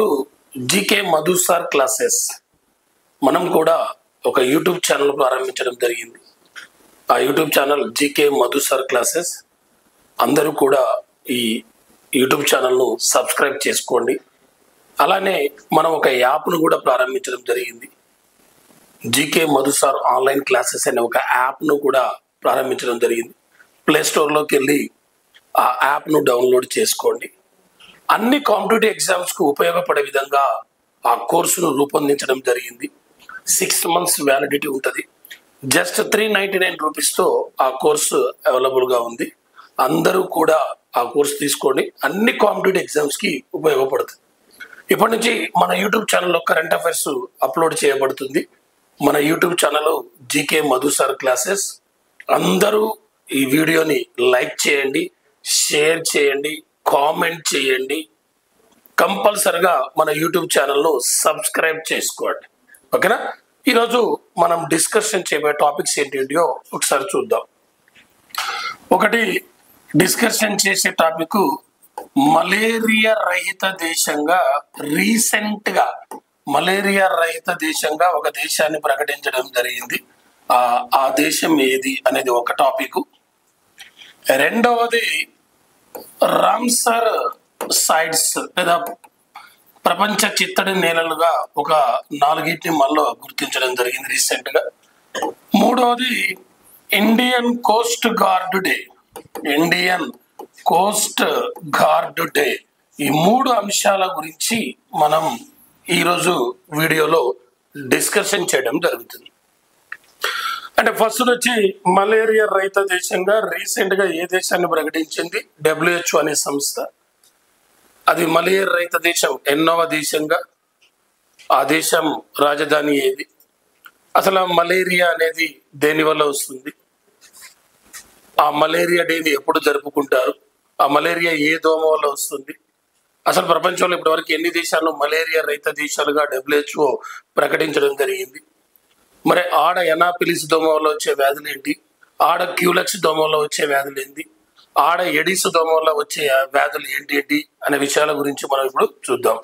To GK Madhu sir classes. మనం కూడా ఒక యూట్యూబ్ ఛానల్ ప్రారంభించడం జరిగింది. ఆ YouTube channel GK Madhu sir classes. అందరూ కూడా ఈ యూట్యూబ్ ఛానల్ను సబ్స్క్రైబ్ చేసుకోండి. అలానే మనం ఒక యాప్ను కూడా ప్రారంభించడం జరిగింది. GK Madhu sir online classes అనే ఒక యాప్ను కూడా ప్రారంభించడం జరిగింది. ప్లే స్టోర్లోకి వెళ్ళి ఆ యాప్ను డౌన్లోడ్ చేసుకోండి. అన్ని కాంపిటేటివ్ ఎగ్జామ్స్కు ఉపయోగపడే విధంగా ఆ కోర్సును రూపొందించడం జరిగింది. 6 months వ్యాలిడిటీ ఉంటుంది. జస్ట్ 399 రూపీస్తో ఆ కోర్సు అవైలబుల్గా ఉంది. అందరూ కూడా ఆ కోర్సు తీసుకోండి. అన్ని కాంపిటేటివ్ ఎగ్జామ్స్కి ఉపయోగపడుతుంది. ఇప్పటి నుంచి మన యూట్యూబ్ ఛానల్లో కరెంట్ అఫైర్స్ అప్లోడ్ చేయబడుతుంది. మన YouTube channel GK Madhu sir classes. అందరూ ఈ వీడియోని లైక్ చేయండి, షేర్ చేయండి, కామెంట్ చేయండి. కంపల్సరిగా మన యూట్యూబ్ ఛానల్ను సబ్స్క్రైబ్ చేసుకోండి. ఓకేనా? ఈరోజు మనం డిస్కషన్ చేయబోయే టాపిక్స్ ఏంటో ఒకసారి చూద్దాం. ఒకటి డిస్కషన్ చేసే టాపిక్ మలేరియా రహిత దేశంగా రీసెంట్గా మలేరియా రహిత దేశంగా ఒక దేశాన్ని ప్రకటించడం జరిగింది. ఆ దేశం ఏది అనేది ఒక టాపిక్. రెండవది రామ్సర్ సైట్స్ లేదా ప్రపంచ చిత్తడి నేలలుగా ఒక 4 మళ్ళీ గుర్తించడం జరిగింది రీసెంట్గా. మూడవది Indian coast guard day. Indian coast guard day. ఈ 3 అంశాల గురించి మనం ఈరోజు వీడియోలో డిస్కషన్ చేయడం జరుగుతుంది. అంటే ఫస్ట్ వచ్చి మలేరియా రహిత దేశంగా రీసెంట్గా ఏ దేశాన్ని ప్రకటించింది? WHO అనే సంస్థ. అది మలేరియా రహిత దేశం ఎన్నవ దేశంగా? ఆ దేశం రాజధాని ఏది? అసలు మలేరియా అనేది దేని వల్ల వస్తుంది? ఆ మలేరియా డేని ఎప్పుడు జరుపుకుంటారు? ఆ మలేరియా ఏ దోమ వల్ల వస్తుంది? అసలు ప్రపంచంలో ఇప్పటివరకు ఎన్ని దేశాలను మలేరియా రహిత దేశాలుగా WHO ప్రకటించడం జరిగింది? మరి ఆడ ఎనాపిలిస్ దోమ వల్ల వచ్చే వ్యాధులు ఏంటి? ఆడ క్యూలెక్స్ దోమ వల్ల వచ్చే వ్యాధులు ఏంటి? ఆడ ఎడిస్ దోమ వల్ల వచ్చే వ్యాధులు ఏంటి అనే విషయాల గురించి మనం ఇప్పుడు చూద్దాం.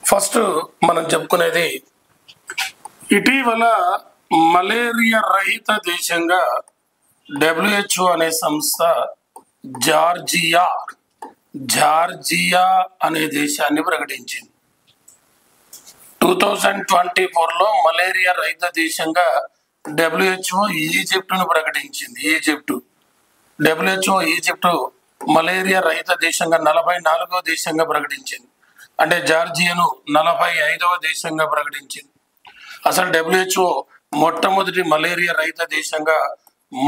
ఫస్ట్ మనం చెప్పుకునేది ఇటీవల మలేరియా రహిత దేశంగా WHO అనే సంస్థ జార్జియా అనే దేశాన్ని ప్రకటించింది. 2024లో మలేరియా రహిత దేశంగా WHO ఈజిప్టును ప్రకటించింది. ఈజిప్టు మలేరియా రహిత దేశంగా 44వ దేశంగా ప్రకటించింది. అంటే జార్జియాను 45వ దేశంగా ప్రకటించింది. అసలు WHO మొట్టమొదటి మలేరియా రహిత దేశంగా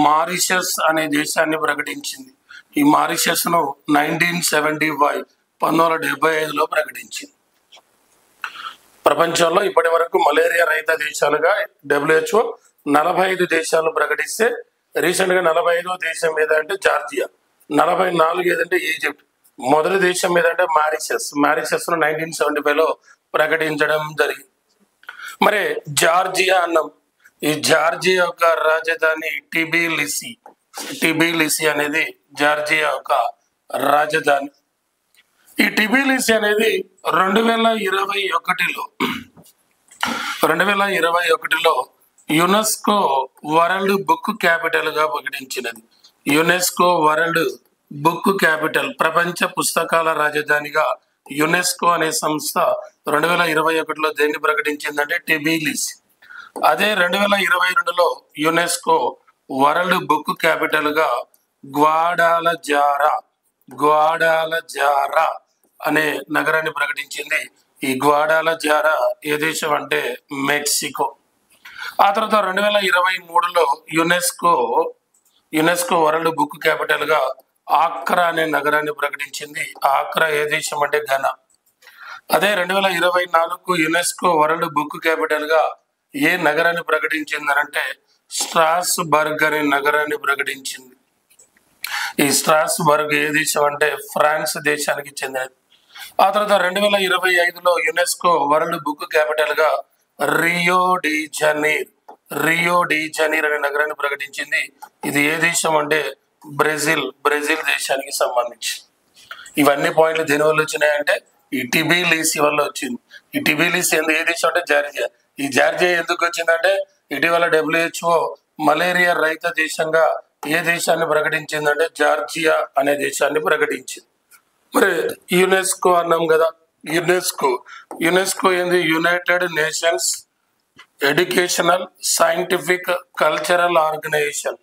మారిషస్ అనే దేశాన్ని ప్రకటించింది. ఈ మారిషస్ను 1975లో ప్రకటించింది. ప్రపంచంలో ఇప్పటి వరకు మలేరియా రహిత దేశాలుగా WHO 45 దేశాలు ప్రకటిస్తే రీసెంట్గా 45వ దేశం ఏదంటే జార్జియా, 44 ఏదంటే ఈజిప్ట్, మొదటి దేశం ఏదంటే మారిషస్ను 1975లో ప్రకటించడం జరిగింది. మరి జార్జియా అన్నాం. ఈ జార్జియా యొక్క రాజధాని టిబిలిసి అనేది జార్జియా యొక్క రాజధాని. ఈ టిబిలిసి అనేది 2021లో యునెస్కో వరల్డ్ బుక్ క్యాపిటల్ గా ప్రకటించినది. యునెస్కో వరల్డ్ బుక్ క్యాపిటల్, ప్రపంచ పుస్తకాల రాజధానిగా యునెస్కో అనే సంస్థ 2021లో దేన్ని ప్రకటించిందంటే టిబిలిసి. అదే 2022లో యునెస్కో వరల్డ్ బుక్ క్యాపిటల్ గా గ్వాడాలజారా అనే నగరాన్ని ప్రకటించింది. ఈ గ్వాడాలజారా ఏ దేశం అంటే మెక్సికో. ఆ తర్వాత 2023లో యునెస్కో వరల్డ్ బుక్ క్యాపిటల్ గా ఆక్రా అనే నగరాన్ని ప్రకటించింది. ఆక్రా ఏ దేశం అంటే ఘనా. అదే 2024 యునెస్కో వరల్డ్ బుక్ క్యాపిటల్ గా ఏ నగరాన్ని ప్రకటించిందనంటే స్ట్రాస్బర్గ్ అనే నగరాన్ని ప్రకటించింది. ఈ స్ట్రాస్బర్గ్ ఏ దేశం అంటే ఫ్రాన్స్ దేశానికి చెందినది. ఆ తర్వాత 2025లో యునెస్కో వరల్డ్ బుక్ క్యాపిటల్ గా రియో డి జనీర్ అనే నగరాన్ని ప్రకటించింది. ఇది ఏ దేశం అంటే బ్రెజిల్ దేశానికి సంబంధించి. ఇవన్నీ పాయింట్లు దేనివల్ల వచ్చినాయంటే ఈ టిబిలిసి వల్ల వచ్చింది. ఈ టిబిలిసి ఏ దేశం అంటే జార్జియా. ఈ జార్జియా ఎందుకు వచ్చిందంటే ఇటీవల WHO మలేరియా రహిత దేశంగా ఏ దేశాన్ని ప్రకటించిందంటే జార్జియా అనే దేశాన్ని ప్రకటించింది. మరి యునెస్కో అన్నాం కదా, యునెస్కో ఏంది? United Nations Educational Scientific Cultural Organisation.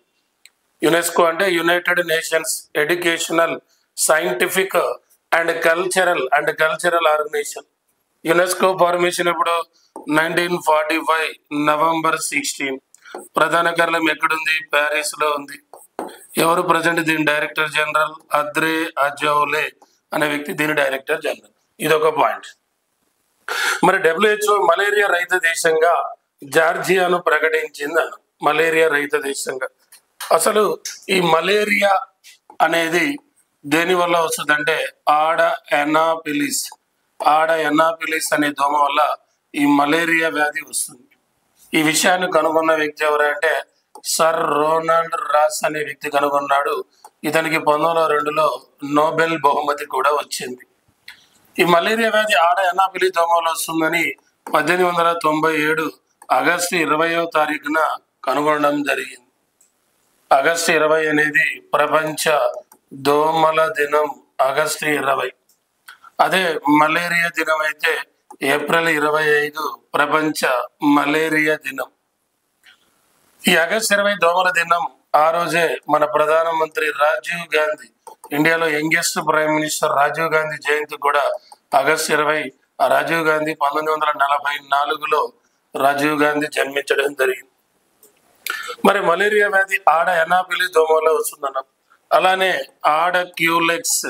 UNESCO అంటే United Nations Educational Scientific and Cultural Organisation. UNESCO formation ఇప్పుడు 1945 నవంబర్ 16. ప్రధాన కార్యాలయం ఎక్కడుంది? ప్యారిస్ లో ఉంది. ఎవరు ప్రజెంట్ దీని డైరెక్టర్ జనరల్? అద్రే అజౌలే అనే వ్యక్తి దీని డైరెక్టర్ జనరల్. ఇదొక పాయింట్. మరి WHO మలేరియా రహిత దేశంగా జార్జియాను ప్రకటించింది అన్న. మలేరియా రహిత దేశంగా. అసలు ఈ మలేరియా అనేది దేని వల్ల వస్తుందంటే ఆడ ఎనాపిలిస్ అనే దోమ వల్ల ఈ మలేరియా వ్యాధి వస్తుంది. ఈ విషయాన్ని కనుగొన్న వ్యక్తి ఎవరంటే సర్ రోనాల్డ్ రాస్ అనే వ్యక్తి కనుగొన్నాడు. ఇతనికి 1902లో నోబెల్ బహుమతి కూడా వచ్చింది. ఈ మలేరియా వ్యాధి ఆడ ఎనాపిలిస్ దోమ వల్ల వస్తుందని 1897 ఆగస్టు 20వ తారీఖున కనుగొనడం జరిగింది. ఆగస్టు 20 అనేది ప్రపంచ దోమల దినం. ఆగస్టు 20. అదే మలేరియా దినం అయితే ఏప్రిల్ 25 ప్రపంచ మలేరియా దినం. ఈ ఆగస్టు 20 దోమల దినం. ఆ రోజే మన ప్రధానమంత్రి రాజీవ్ గాంధీ, ఇండియాలో youngest prime minister Rajiv Gandhi జయంతి కూడా ఆగస్టు 20. ఆ రాజీవ్ గాంధీ 1944లో రాజీవ్ గాంధీ జన్మించడం జరిగింది. మరి మలేరియా వ్యాధి ఆడ ఎనాపిలిస్ దోమ వల్ల వస్తుందన్నాం. అలానే ఆడ క్యూలెక్స్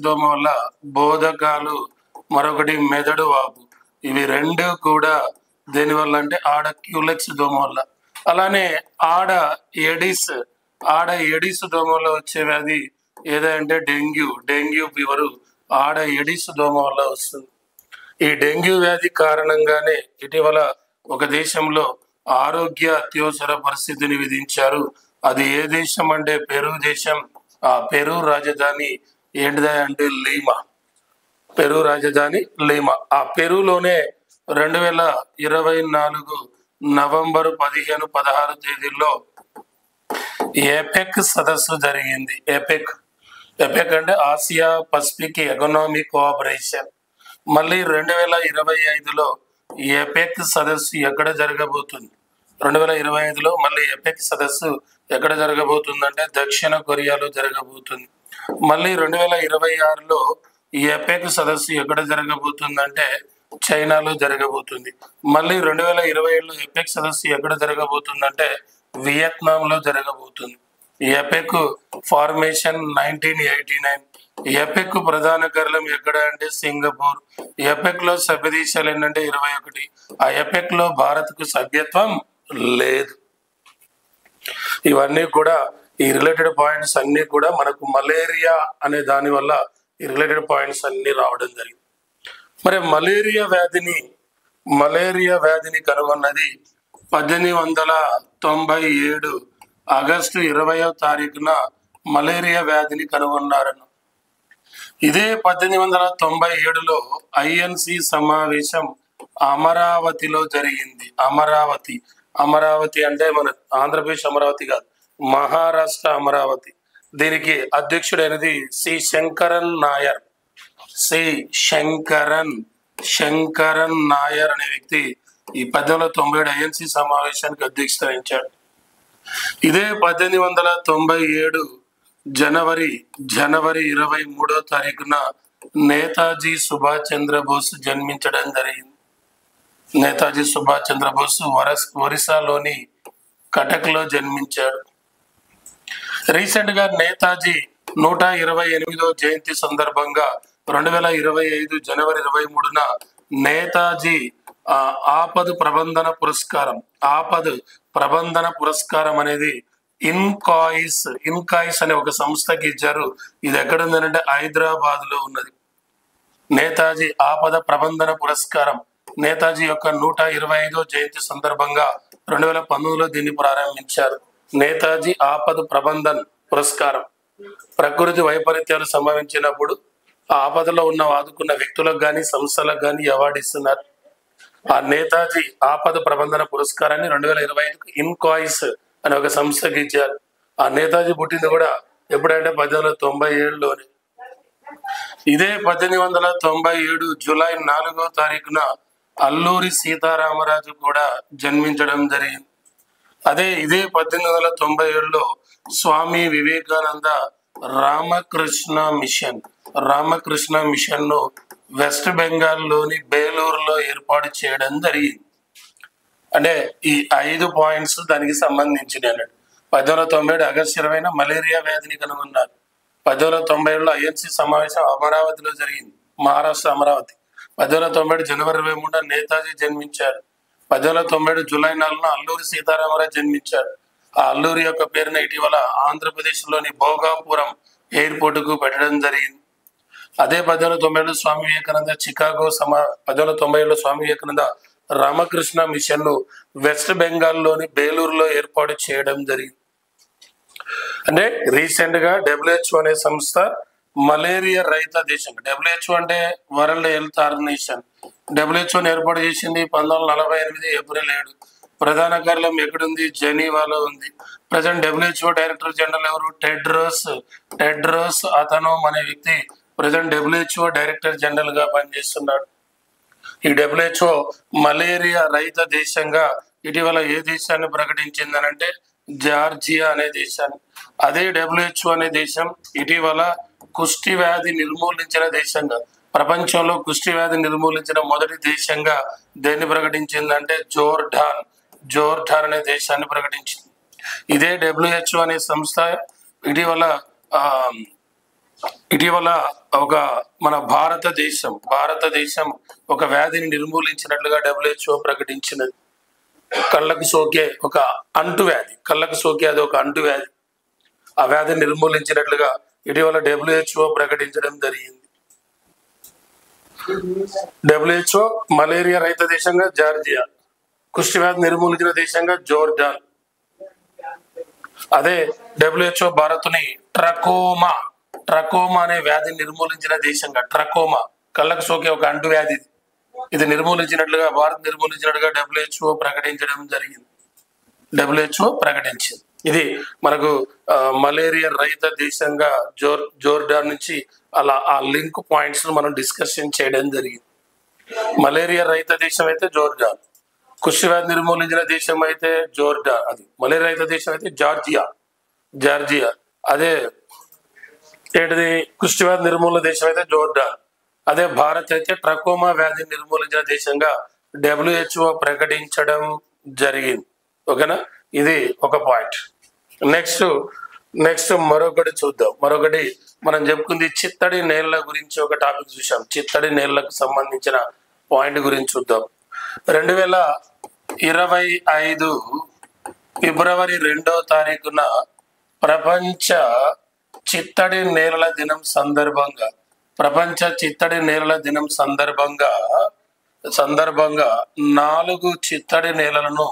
దోమ వల్ల బోధకాలు, మరొకటి మెదడు వాపు. ఇవి రెండు కూడా దేని వల్ల అంటే ఆడ క్యూలెక్స్ దోమ వల్ల. అలానే ఆడ ఎడిస్ దోమ వల్ల వచ్చే వ్యాధి ఏదంటే డెంగ్యూ ఫీవరు ఆడ ఎడిస్ దోమ వల్ల వస్తుంది. ఈ డెంగ్యూ వ్యాధి కారణంగానే ఇటీవల ఒక దేశంలో ఆరోగ్య అత్యవసర పరిస్థితిని విధించారు. అది ఏ దేశం అంటే పెరు దేశం. ఆ పెరు రాజధాని ఏంటిదా అంటే లీమా. పెరు రాజధాని లీమా. ఆ పెరులోనే 2024 నవంబర్ 15, 16 తేదీల్లో ఏపెక్ సదస్సు జరిగింది. ఏపెక్ అంటే ఆసియా పసిఫిక్ ఎకనామిక్ కోఆపరేషన్. మళ్ళీ 2025లో ఏపెక్ సదస్సు ఎక్కడ జరగబోతుంది? 2025లో మళ్ళీ ఏపెక్ సదస్సు ఎక్కడ జరగబోతుందంటే దక్షిణ కొరియాలో జరగబోతుంది. మళ్ళీ 2026లో ఏపెక్ సదస్సు ఎక్కడ జరగబోతుందంటే చైనాలో జరగబోతుంది. మళ్ళీ 2027లో ఏపెక్ సదస్సు ఎక్కడ జరగబోతుందంటే వియత్నాంలో జరగబోతుంది. ఏపెక్ ఫార్మేషన్ 1989. ఏపెక్ ప్రధాన కార్యాలయం ఎక్కడ అంటే సింగపూర్. ఏపెక్ లో సభ్య దేశాలు ఏంటంటే 21. ఆ ఏపెక్ లో భారత్ కు సభ్యత్వం లేదు. ఇవన్నీ కూడా ఈ రిలేటెడ్ పాయింట్స్ అన్ని కూడా మనకు మలేరియా అనే దాని వల్ల ఈ రిలేటెడ్ పాయింట్స్ అన్ని రావడం జరిగింది. మరి మలేరియా వ్యాధిని కనుగొన్నది 1897 ఆగస్టు 20వ తారీఖున మలేరియా వ్యాధిని కనుగొన్నారన్న. ఇదే 1897లో INC సమావేశం అమరావతిలో జరిగింది. అమరావతి అంటే మన ఆంధ్రప్రదేశ్ అమరావతి కాదు, మహారాష్ట్ర అమరావతి. దీనికి అధ్యక్షుడైనది సి శంకరన్ నాయర్ అనే వ్యక్తి ఈ 1897 INC సమావేశానికి అధ్యక్షత వహించాడు. ఇదే 1897 జనవరి 23వ తారీఖున నేతాజీ సుభాష్ చంద్రబోస్ జన్మించడం జరిగింది. నేతాజీ సుభాష్ చంద్రబోస్ ఒరిస్సాలోని కటక్లో జన్మించాడు. రీసెంట్ గా నేతాజీ 128వ జయంతి సందర్భంగా 2025 జనవరి 23న నేతాజీ ఆపద్ ప్రబంధన పురస్కారం అనేది ఇన్కాయిస్ అనే ఒక సంస్థకి ఇచ్చారు. ఇది ఎక్కడ ఉందంటే హైదరాబాద్ లో ఉన్నది. నేతాజీ ఆపద ప్రబంధన పురస్కారం నేతాజీ యొక్క 125వ జయంతి సందర్భంగా 2019లో దీన్ని ప్రారంభించారు. నేతాజీ ఆపద ప్రబంధన్ పురస్కారం. ప్రకృతి వైపరీత్యాలు సంభవించినప్పుడు ఆ ఆపదలో ఉన్న ఆదుకున్న వ్యక్తులకు కానీ సంస్థలకు కానీ అవార్డు ఇస్తున్నారు. ఆ నేతాజీ ఆపద ప్రబంధన పురస్కారాన్ని 2025 ఇన్కాయిస్ అనే ఒక సంస్థకి ఇచ్చారు. ఆ నేతాజీ పుట్టింది కూడా ఎప్పుడంటే 1897లోనే. ఇదే 1897 జూలై 4వ తారీఖున అల్లూరి సీతారామరాజు కూడా జన్మించడం జరిగింది. ఇదే 1897లో స్వామి వివేకానంద రామకృష్ణ మిషన్ ను వెస్ట్ బెంగాల్లోని బేలూరులో ఏర్పాటు చేయడం జరిగింది. అంటే ఈ 5 పాయింట్స్ దానికి సంబంధించినవి అన్నట్టు. 1897 ఆగస్టు 20న మలేరియా వ్యాధిని కనుగొన్నారు. 1897లో ఐఎన్సి సమావేశం అమరావతిలో జరిగింది, మహారాష్ట్ర అమరావతి. 1897 జనవరి 23న నేతాజీ జన్మించారు. 1897 జూలై 4న అల్లూరి సీతారామరాజు జన్మించారు. ఆ అల్లూరి యొక్క పేరున ఇటీవల ఆంధ్రప్రదేశ్లోని భోగాపురం ఎయిర్పోర్ట్ కు పెట్టడం జరిగింది. అదే 1897 స్వామి వివేకానంద 1897లో స్వామి వివేకానంద రామకృష్ణ మిషన్ ను వెస్ట్ బెంగాల్లోని బేలూరులో ఏర్పాటు చేయడం జరిగింది. అంటే రీసెంట్ గా WHO అనే సంస్థ మలేరియా రహిత దేశం, WHO అంటే వరల్డ్ హెల్త్ ఆర్గనైజేషన్, WHO ఏర్పాటు చేసింది 1948 ఏప్రిల్ 7. ప్రధాన కార్యాలయం ఎక్కడుంది? జెనీవాలో ఉంది. ప్రజెంట్ WHO డైరెక్టర్ జనరల్ ఎవరు? టెడ్రోస్ అథనోమ్ అనే వ్యక్తి ప్రజెంట్ WHO డైరెక్టర్ జనరల్ గా పనిచేస్తున్నాడు. ఈ WHO మలేరియా రహిత దేశంగా ఇటీవల ఏ దేశాన్ని ప్రకటించిందనంటే జార్జియా అనే దేశాన్ని. అదే WHO అనే దేశం ఇటీవల కుష్టి వ్యాధి నిర్మూలించిన దేశంగా, ప్రపంచంలో కుష్టి వ్యాధి నిర్మూలించిన మొదటి దేశంగా దేన్ని ప్రకటించిందంటే జోర్డాన్ అనే దేశాన్ని ప్రకటించింది. ఇదే WHO అనే సంస్థ ఇటీవల ఒక మన భారతదేశం ఒక వ్యాధిని నిర్మూలించినట్లుగా WHO ప్రకటించినది. కళ్ళకు సోకే ఒక అంటువ్యాధి, అది ఒక అంటువ్యాధి. ఆ వ్యాధిని నిర్మూలించినట్లుగా ఇటీవల WHO ప్రకటించడం జరిగింది. WHO మలేరియా రహిత దేశంగా జార్జియా, కుష్టి వ్యాధి నిర్మూలించిన దేశంగా జోర్డాన్. అదే WHO భారత్ని ట్రకోమా అనే వ్యాధిని నిర్మూలించిన దేశంగా, కళ్ళకు సోకే ఒక అంటువ్యాధి, ఇది నిర్మూలించినట్లుగా WHO ప్రకటించడం జరిగింది. WHO ప్రకటించింది. ఇది మనకు మలేరియా రహిత దేశంగా జోర్డాన్ నుంచి అలా ఆ లింక్ పాయింట్స్ మనం డిస్కషన్ చేయడం జరిగింది. మలేరియా రహిత దేశం అయితే జోర్డాన్, కుష్టి వ్యాధి నిర్మూలించిన దేశం అయితే జోర్డాన్, అది మలేరియా రహిత దేశం అయితే జార్జియా. అదే ఏంటిది? కుష్టి వ్యాధి నిర్మూలన దేశం అయితే జోర్డాన్. అదే భారత్ అయితే ట్రకోమా వ్యాధి నిర్మూలించిన దేశంగా WHO ప్రకటించడం జరిగింది. ఓకేనా? ఇది ఒక పాయింట్. నెక్స్ట్ మరొకటి చూద్దాం. మనం చెప్పుకుంది చిత్తడి నేళ్ల గురించి ఒక టాపిక్ చూసాం. చిత్తడి నేళ్లకు సంబంధించిన పాయింట్ గురించి చూద్దాం. 2025 ఫిబ్రవరి 2వ తారీఖున ప్రపంచ చిత్తడి నేలల దినం సందర్భంగా సందర్భంగా 4 చిత్తడి నేలలను,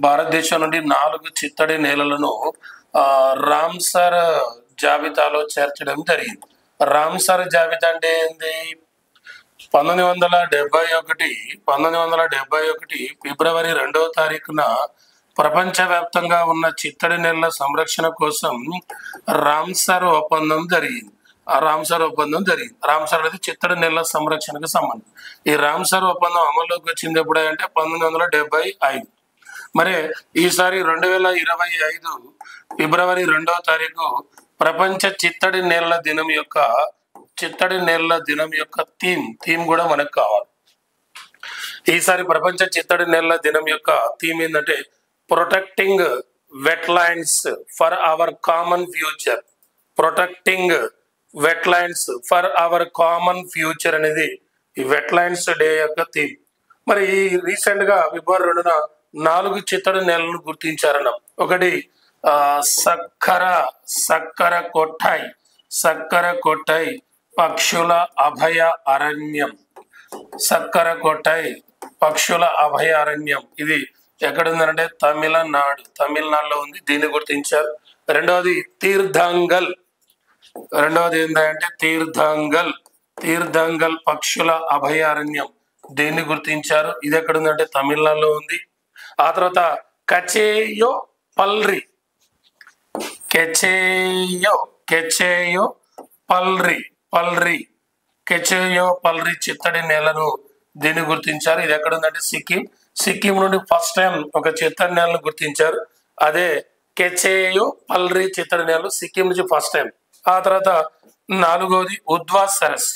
భారతదేశం నుండి 4 చిత్తడి నేలలను రామ్సర్ జాబితాలో చేర్చడం జరిగింది. రామ్సర్ జాబితా అంటే ఏంది? 1971 ఫిబ్రవరి 2వ తారీఖున ప్రపంచవ్యాప్తంగా ఉన్న చిత్తడి నేలల సంరక్షణ కోసం రామ్సర్ ఒప్పందం జరిగింది. రామ్సర్ అనేది చిత్తడి నేలల సంరక్షణకు సంబంధం. ఈ రామ్సర్ ఒప్పందం అమల్లోకి వచ్చింది ఎప్పుడంటే 1975. మరి ఈసారి 2025 ఫిబ్రవరి 2వ తారీఖు ప్రపంచ చిత్తడి నేలల దినం యొక్క థీమ్ కూడా మనకు కావాలి. ఈసారి ప్రపంచ చిత్తడి నేలల దినం యొక్క థీమ్ ఏంటంటే protecting wetlands for our common future అనేది ఈ వెట్లాండ్స్ డే యొక్క థీమ్. మరి ఈ రీసెంట్ గా ఫిబ్రవరి 2న 4 చిత్తడి నేలలను గుర్తించారన్నాం. ఒకటి సక్కర కొట్టాయి పక్షుల అభయ అరణ్యం. ఇది ఎక్కడ ఉందంటే తమిళనాడులో ఉంది. దీన్ని గుర్తించారు. రెండవది తీర్థంగల్ రెండవది ఏంటంటే తీర్థంగల్. తీర్థంగల్ పక్షుల అభయారణ్యం దేన్ని గుర్తించారు? ఇది ఎక్కడ ఉందంటే తమిళనాడులో ఉంది. ఆ తర్వాత కచేయో పల్రి. కెచేయో కెచేయో పల్రి పల్రి కెచేయో పల్రి చిత్తడి నేలను దీన్ని గుర్తించారు. ఇది ఎక్కడ ఉందంటే సిక్కిం. సిక్కిం నుండి ఫస్ట్ టైం ఒక చిత్తడి నేలను గుర్తించారు. అదే కెచేయో పల్రి చిత్తడి నేలలు సిక్కిం నుంచి ఫస్ట్ టైం. ఆ తర్వాత నాలుగోది ఉద్వా సరస్.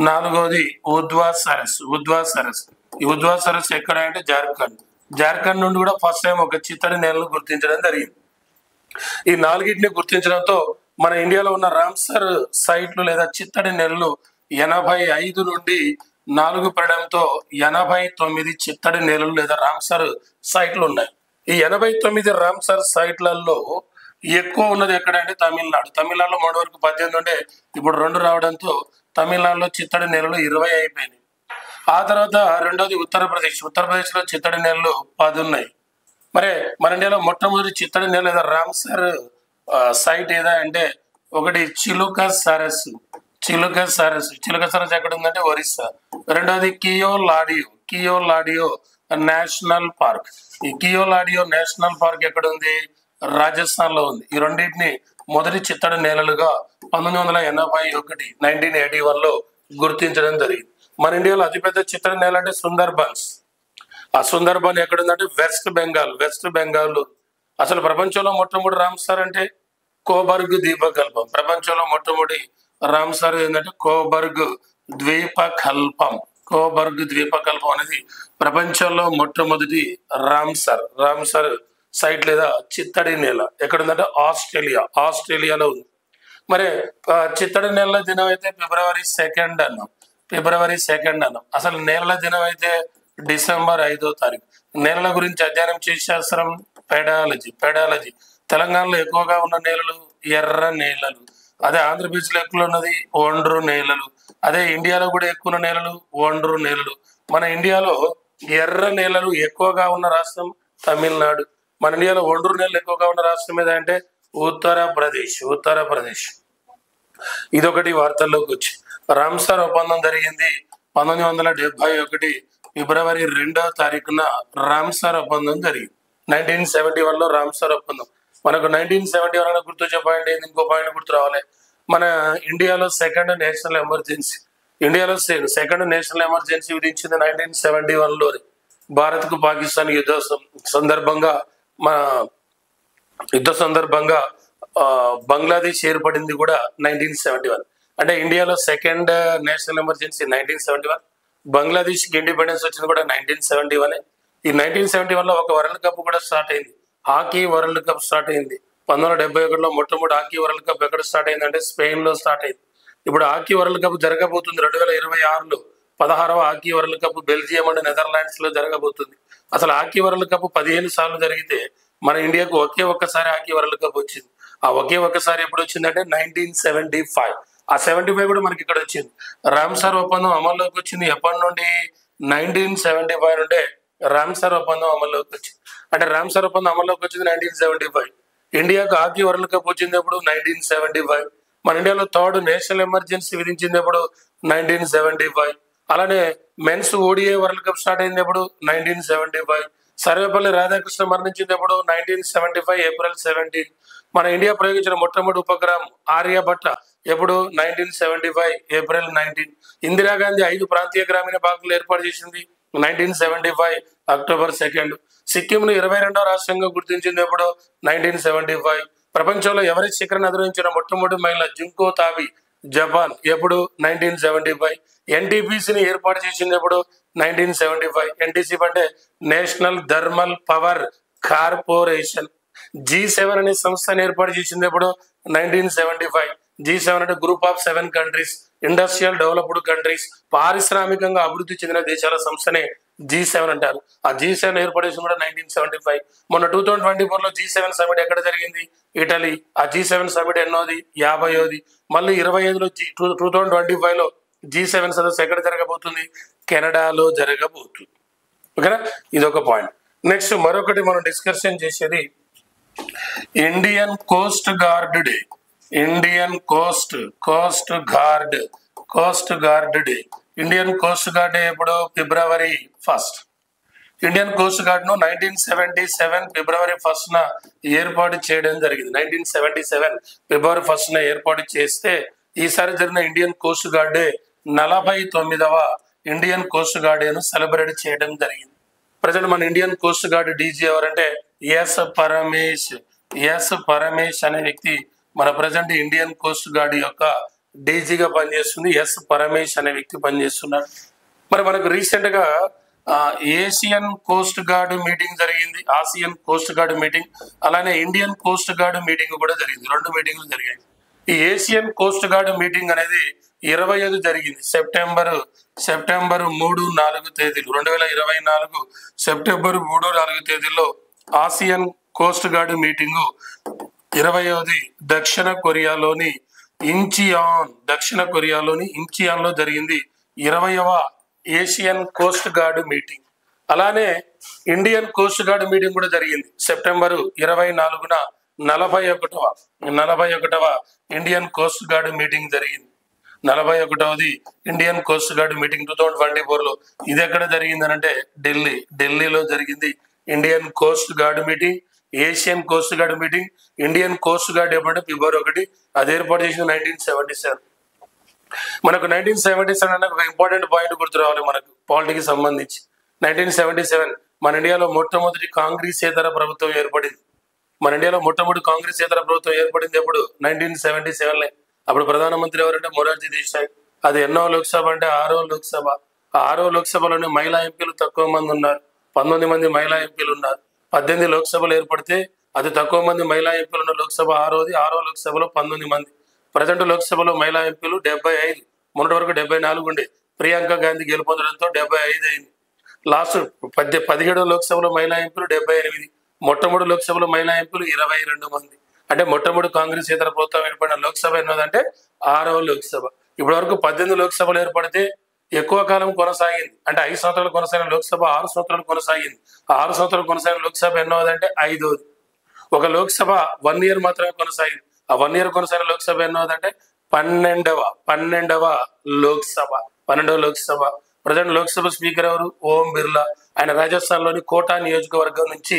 నాలుగోది ఉద్వా సరస్. ఉద్వా సరస్. ఈ ఉద్వా సరస్ ఎక్కడ అంటే జార్ఖండ్. జార్ఖండ్ నుండి కూడా ఫస్ట్ టైం ఒక చిత్తడి నేలను గుర్తించడం జరిగింది. ఈ నాలుగింటిని గుర్తించడంతో మన ఇండియాలో ఉన్న రామ్సర్ సైట్లు లేదా చిత్తడి నేలలు 85 నుండి 4 పెరగడంతో 89 చిత్తడి నేలలు లేదా రామ్సర్ సైట్లు ఉన్నాయి. ఈ 89 రామ్సర్ సైట్లలో ఎక్కువ ఉన్నది ఎక్కడంటే తమిళనాడు. తమిళనాడులో మొన్నటి వరకు 18 ఉండే, ఇప్పుడు 2 రావడంతో తమిళనాడులో చిత్తడి నేలలు 20 అయిపోయినాయి. ఆ తర్వాత రెండోది ఉత్తరప్రదేశ్. ఉత్తరప్రదేశ్లో చిత్తడి నేలలు 10 ఉన్నాయి. మరి మన ఇండియాలో మొట్టమొదటి చిత్తడి నేల లేదా రామ్సర్ సైట్ ఏదా అంటే ఒకటి చిలుక సరస్సు. చిలుక సరస్సు. చిలుక సరస్సు ఎక్కడ ఉందంటే ఒరిస్సా. రెండోది కియోలాడియో. Keoladeo national park. ఈ కియోలాడియో నేషనల్ పార్క్ ఎక్కడ ఉంది? రాజస్థాన్ లో ఉంది. ఈ రెండింటిని మొదటి చిత్తడి నేలలుగా 1981 1981 లో గుర్తించడం జరిగింది. మన ఇండియాలో అతిపెద్ద చిత్తడి నేల అంటే సుందర్బన్స్. ఆ సుందర్బన్ ఎక్కడుందంటే వెస్ట్ బెంగాల్. వెస్ట్ బెంగాల్. అసలు ప్రపంచంలో మొట్టమొదటి రామ్సర్ అంటే కోబర్గ్ ద్వీపకల్పం. ప్రపంచంలో మొట్టమొదటి రామ్సర్ ఏంటంటే కోబర్గ్ ద్వీపకల్పం. కోబర్గ్ ద్వీపకల్పం అనేది ప్రపంచంలో మొట్టమొదటి రామ్సర్ రామ్సర్ సైట్ లేదా చిత్తడి నేల ఎక్కడుందంటే ఆస్ట్రేలియా. ఆస్ట్రేలియాలో ఉంది. మరి చిత్తడి నేలల దినం అయితే ఫిబ్రవరి 2 అన్నాం. ఫిబ్రవరి 2 అన్నాం. అసలు నేలల దినం అయితే డిసెంబర్ 5వ తారీఖు. నేలల గురించి అధ్యయనం చేసే శాస్త్రం పెడాలజీ. పెడాలజీ. తెలంగాణలో ఎక్కువగా ఉన్న నేలలు ఎర్ర నేలలు. అదే ఆంధ్రప్రదేశ్ లో ఎక్కువ ఉన్నది ఒండ్రు నేలలు. అదే ఇండియాలో కూడా ఎక్కువ ఉన్న నేలలు ఒండ్రు నేలలు. మన ఇండియాలో ఎర్ర నేలలు ఎక్కువగా ఉన్న రాష్ట్రం తమిళనాడు. మన ఇండియాలో ఒండ్రు నేలలు ఎక్కువగా ఉన్న రాష్ట్రం ఏదంటే అంటే ఉత్తరప్రదేశ్. ఉత్తరప్రదేశ్. ఇదొకటి వార్తల్లోకి వచ్చి రామ్సర్ ఒప్పందం జరిగింది 1971 ఫిబ్రవరి 2వ తారీఖున రామ్సర్ ఒప్పందం జరిగింది. 1971 లో రామ్సర్ ఒప్పందం. మనకు 1971 గుర్తు చెప్పండి. ఇంకో పాయింట్ గుర్తు రావాలి. మన ఇండియాలో సెకండ్ నేషనల్ ఎమర్జెన్సీ. ఇండియాలో సెకండ్ నేషనల్ ఎమర్జెన్సీ విధించింది 1971 లో. భారత్ కు పాకిస్తాన్ యుద్ధ సందర్భంగా మన యుద్ధ సందర్భంగా బంగ్లాదేశ్ ఏర్పడింది కూడా 1971. అంటే ఇండియాలో సెకండ్ నేషనల్ ఎమర్జెన్సీ 1971. బంగ్లాదేశ్ కి ఇండిపెండెన్స్ వచ్చింది కూడా 1971. ఈ 1971 లో ఒక వరల్డ్ కప్ కూడా స్టార్ట్ అయింది. హాకీ వరల్డ్ కప్ స్టార్ట్ అయింది. 1971లో మొట్టమొదటి హాకీ వరల్డ్ కప్ ఎక్కడ స్టార్ట్ అయింది అంటే స్పెయిన్ లో స్టార్ట్ అయింది. ఇప్పుడు హాకీ వరల్డ్ కప్ జరగబోతుంది 2026లో. 16వ hockey world cup Belgium and Netherlands లో జరగబోతుంది. అసలు హాకీ వరల్డ్ కప్ 15 సార్లు జరిగితే మన ఇండియాకు ఒకే ఒక్కసారి హాకీ వరల్డ్ కప్ వచ్చింది. ఆ ఒకే ఒక్కసారి ఎప్పుడు వచ్చిందంటే 1975. ఆ 75 కూడా మనకి ఇక్కడ వచ్చింది. రామ్సర్ ఒప్పందం అమల్లోకి వచ్చింది ఎప్పటి నుండి? 1975 నుండే రామ్సర్ ఒప్పందం అమల్లోకి వచ్చింది. అంటే రామ్సర్ ఒప్పందం అమల్లోకి వచ్చింది 1975. ఇండియాకు హాకీ వరల్డ్ కప్ వచ్చింది ఎప్పుడు? 1975. మన ఇండియాలో థర్డ్ నేషనల్ ఎమర్జెన్సీ విధించింది ఎప్పుడు? 1975. అలానే men's ODI world cup start అయింది ఎప్పుడు? 1975. సర్వేపల్లి రాధాకృష్ణ మరణించింది ఎప్పుడు? 1975 ఏప్రిల్ 17. మన ఇండియా ప్రయోగించిన మొట్టమొదటి ఉపగ్రహం ఆర్యభట్ట ఎప్పుడు? 1975 ఏప్రిల్ 19. ఇందిరాగాంధీ 5 ప్రాంతీయ గ్రామీణ బ్యాంకులు ఏర్పాటు చేసింది 1975 అక్టోబర్ 2. సిక్కింను 22వ రాష్ట్రంగా గుర్తించింది ఎప్పుడు? 1975. ప్రపంచంలో ఎవరెస్ట్ శిఖరాన్ని అధిరోహించిన మొట్టమొదటి మహిళ జుంకో తాబి జపాన్ ఎప్పుడు? 1975. ఎన్టీపీసీని ఏర్పాటు చేసింది ఎప్పుడు? 1975. ఎన్టీసీ అంటే national thermal power corporation. G7 అనే సంస్థను ఏర్పాటు చేసింది ఎప్పుడు? 1975. G7 అంటే group of 7 countries, industrial developed countries, పారిశ్రామికంగా అభివృద్ధి చెందిన దేశాల సంస్థనే G7 అంటారు. ఆ G7 ఏర్పాటు చేసింది కూడా 1975. మొన్న 2024లో G7 సమిట్ ఎక్కడ జరిగింది? ఇటలీ. ఆ G7 సమిట్ ఎన్నోది? 50వ. మళ్ళీ 25లో 2025లో G7 సదస్సు ఎక్కడ జరగబోతుంది? కెనడాలో జరగబోతుంది. ఓకేనా? ఇదొక పాయింట్. నెక్స్ట్ మరొకటి మనం డిస్కషన్ చేసేది Indian coast guard day. Indian coast guard day. Indian coast guard day ఎప్పుడు? February 1st. Indian coast guard ను 1977 February 1st ఏర్పాటు చేయడం జరిగింది. 1977 February 1st ఏర్పాటు చేస్తే ఈసారి జరిగిన ఇండియన్ కోస్ట్ గార్డ్ డే 49వ ఇండియన్ కోస్ట్ గార్డ్ ను సెలబ్రేట్ చేయడం జరిగింది. ప్రజెంట్ మన ఇండియన్ కోస్ట్ గార్డ్ డీజీ ఎవరంటే ఎస్ పరమేష్ అనే వ్యక్తి మన ప్రజెంట్ ఇండియన్ కోస్ట్ గార్డ్ యొక్క డీజీగా పనిచేస్తుంది. ఎస్ పరమేష్ అనే వ్యక్తి పనిచేస్తున్నాడు. మరి మనకు రీసెంట్ గా ఏషియన్ కోస్ట్ గార్డ్ మీటింగ్ జరిగింది, ఆసియన్ కోస్ట్ గార్డ్ మీటింగ్, అలానే ఇండియన్ కోస్ట్ గార్డ్ మీటింగ్ కూడా జరిగింది. 2 మీటింగ్లు జరిగాయి. ఈ ఏషియన్ కోస్ట్ గార్డ్ మీటింగ్ అనేది 25 జరిగింది. సెప్టెంబర్ 3-4 తేదీలు 2024 సెప్టెంబర్ 3-4 తేదీల్లో ఆసియన్ కోస్ట్ గార్డ్ మీటింగు 20వ దక్షిణ కొరియాలోని ఇంచియాన్ లో జరిగింది. 20వ ఏషియన్ కోస్ట్ గార్డ్ మీటింగ్. అలానే ఇండియన్ కోస్ట్ గార్డ్ మీటింగ్ కూడా జరిగింది. సెప్టెంబర్ 24న 41వ ఇండియన్ కోస్ట్ గార్డ్ మీటింగ్ జరిగింది. 41వది ఇండియన్ కోస్ట్ గార్డ్ మీటింగ్ 2024లో. ఇది ఎక్కడ జరిగింది అంటే ఢిల్లీలో జరిగింది Indian coast guard meeting. Asian coast guard meeting, Indian coast guard ఎప్పుడంటే February 1. అది ఏర్పాటు చేసింది 1977. మనకు 1977 అనే ఒక ఇంపార్టెంట్ పాయింట్ గుర్తు రావాలి మనకు పాలిటిక్స్ సంబంధించి. 1977 మన ఇండియాలో మొట్టమొదటి కాంగ్రెసేతర ప్రభుత్వం ఏర్పడింది. ఎప్పుడు? 1977. అప్పుడు ప్రధానమంత్రి ఎవరంటే మొరార్జీ దేశాయ్. అది ఎన్నో లోక్సభ అంటే 6వ లోక్సభ. ఆ 6వ లోక్సభలోని మహిళా ఎంపీలు తక్కువ మంది ఉన్నారు. 19 మంది మహిళా ఎంపీలు ఉన్నారు. 18 లోక్సభలు ఏర్పడితే అతి తక్కువ మంది మహిళా ఎంపీలు ఉన్న లోక్సభ 6వ లోక్సభలో 19 మంది. ప్రజెంట్ లోక్సభలో మహిళా ఎంపీలు 75. మొన్నటి వరకు 74 ఉండే. ప్రియాంక గాంధీ గెలుపొందడంతో 75 అయింది. లాస్ట్ 17వ లోక్సభలో మహిళా ఎంపీలు 78. మొట్టమొదటి లోక్సభలో మహిళా ఎంపీలు 22 మంది. అంటే మొట్టమొదటి కాంగ్రెసేతర ప్రభుత్వం ఏర్పడిన లోక్సభ ఎన్నోదంటే 6వ లోక్సభ. ఇప్పటి వరకు 18 లోక్సభలు ఏర్పడితే ఎక్కువ కాలం కొనసాగింది. అంటే 5 సంవత్సరాలు కొనసాగిన లోక్సభ 6 సంవత్సరాలు కొనసాగింది. 6 సంవత్సరాలు కొనసాగిన లోక్సభ ఎన్నోదంటే 5వది. ఒక లోక్సభ 1 year మాత్రమే కొనసాగింది. ఆ 1 year కొనసాగిన లోక్సభ ఎన్నోదంటే 12వ లోక్సభ. ప్రజెంట్ లోక్సభ స్పీకర్ ఎవరు? ఓం బిర్లా. ఆయన రాజస్థాన్ లోని కోటా నియోజకవర్గం నుంచి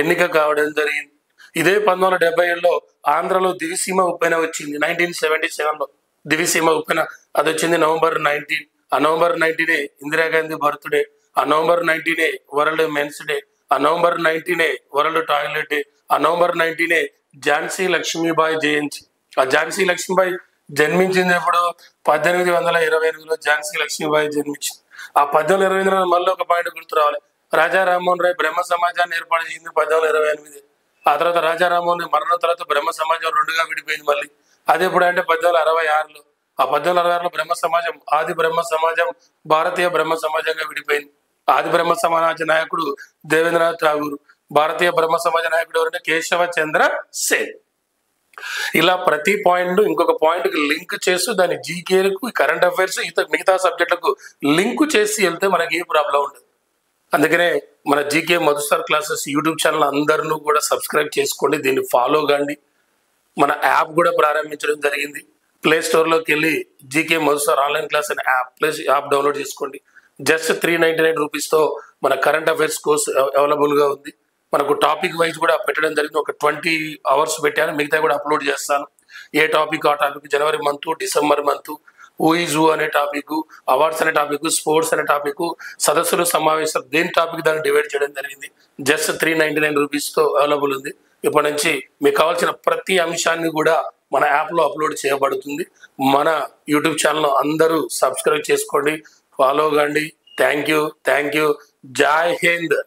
ఎన్నిక కావడం జరిగింది. ఇదే 1977లో ఆంధ్రలో దివిసీమ ఉప్పెన వచ్చింది. 1977లో దివిసీమ ఉప్పెన అది వచ్చింది November 19. ఆ November 19 ఇందిరాగాంధీ బర్త్డే. ఆ November 19 వరల్డ్ మెన్స్ డే. ఆ November 19 వరల్డ్ టాయిలెట్ డే. ఆ November 19 ఝాన్సీ లక్ష్మీబాయి జయంతి. ఆ ఝాన్సీ లక్ష్మీబాయి జన్మించింది ఎప్పుడు? 1828లో ఝాన్సీ లక్ష్మీబాయి జన్మించింది. ఆ 1828 మళ్ళీ ఒక పాయింట్ గుర్తు రావాలి. రాజా రామ్మోహన్ రాయ్ బ్రహ్మ సమాజాన్ని ఏర్పాటు చేసింది 1828. ఆ తర్వాత రాజా రామ్మోహన్ రాయ్ మరణం తర్వాత బ్రహ్మ సమాజం 2గా విడిపోయింది మళ్ళీ. అది ఎప్పుడు అంటే 1866లో. ఆ 1866లో బ్రహ్మ సమాజం, ఆది బ్రహ్మ సమాజం, భారతీయ బ్రహ్మ సమాజంగా విడిపోయింది. ఆది బ్రహ్మ సమాజ నాయకుడు దేవేంద్రనాథ్ ఠాగూర్. భారతీయ బ్రహ్మ సమాజ నాయకుడు ఎవరంటే కేశవ చంద్ర సేన్. ఇలా ప్రతి పాయింట్ ఇంకొక పాయింట్ కి లింక్ చేస్తూ దాని జీకేలకు, కరెంట్ అఫైర్స్, మిగతా సబ్జెక్టులకు లింక్ చేసి వెళ్తే మనకి ఏ ప్రాబ్లం ఉండదు. అందుకనే మన జీకే మధుసార్ క్లాసెస్ యూట్యూబ్ ఛానల్ అందరూ కూడా సబ్స్క్రైబ్ చేసుకోండి, దీన్ని ఫాలో కాండి. మన యాప్ కూడా ప్రారంభించడం జరిగింది. ప్లే స్టోర్లోకి వెళ్ళి జీకే మధుసార్ ఆన్లైన్ క్లాస్ అనే యాప్ డౌన్లోడ్ చేసుకోండి. జస్ట్ 399 రూపీస్తో మన కరెంట్ అఫైర్స్ కోర్స్ అవైలబుల్గా ఉంది. మనకు టాపిక్ వైజ్ కూడా పెట్టడం జరిగింది. ఒక 20 hours పెట్టాను, మిగతా కూడా అప్లోడ్ చేస్తాను. ఏ టాపిక్ ఆ topic, January month, December month, who is who అనే టాపిక్, అవార్డ్స్ అనే టాపిక్, స్పోర్ట్స్ అనే టాపిక్, సదస్సులు సమావేశాలు, దేని టాపిక్ దాన్ని డివైడ్ చేయడం జరిగింది. జస్ట్ 399 రూపీస్తో అవైలబుల్ ఉంది. ఇప్పటి నుంచి మీకు కావాల్సిన ప్రతి అంశాన్ని కూడా మన యాప్లో అప్లోడ్ చేయబడుతుంది. మన యూట్యూబ్ ఛానల్ అందరూ సబ్స్క్రైబ్ చేసుకోండి, ఫాలో కండి. Thank you. జై హింద్.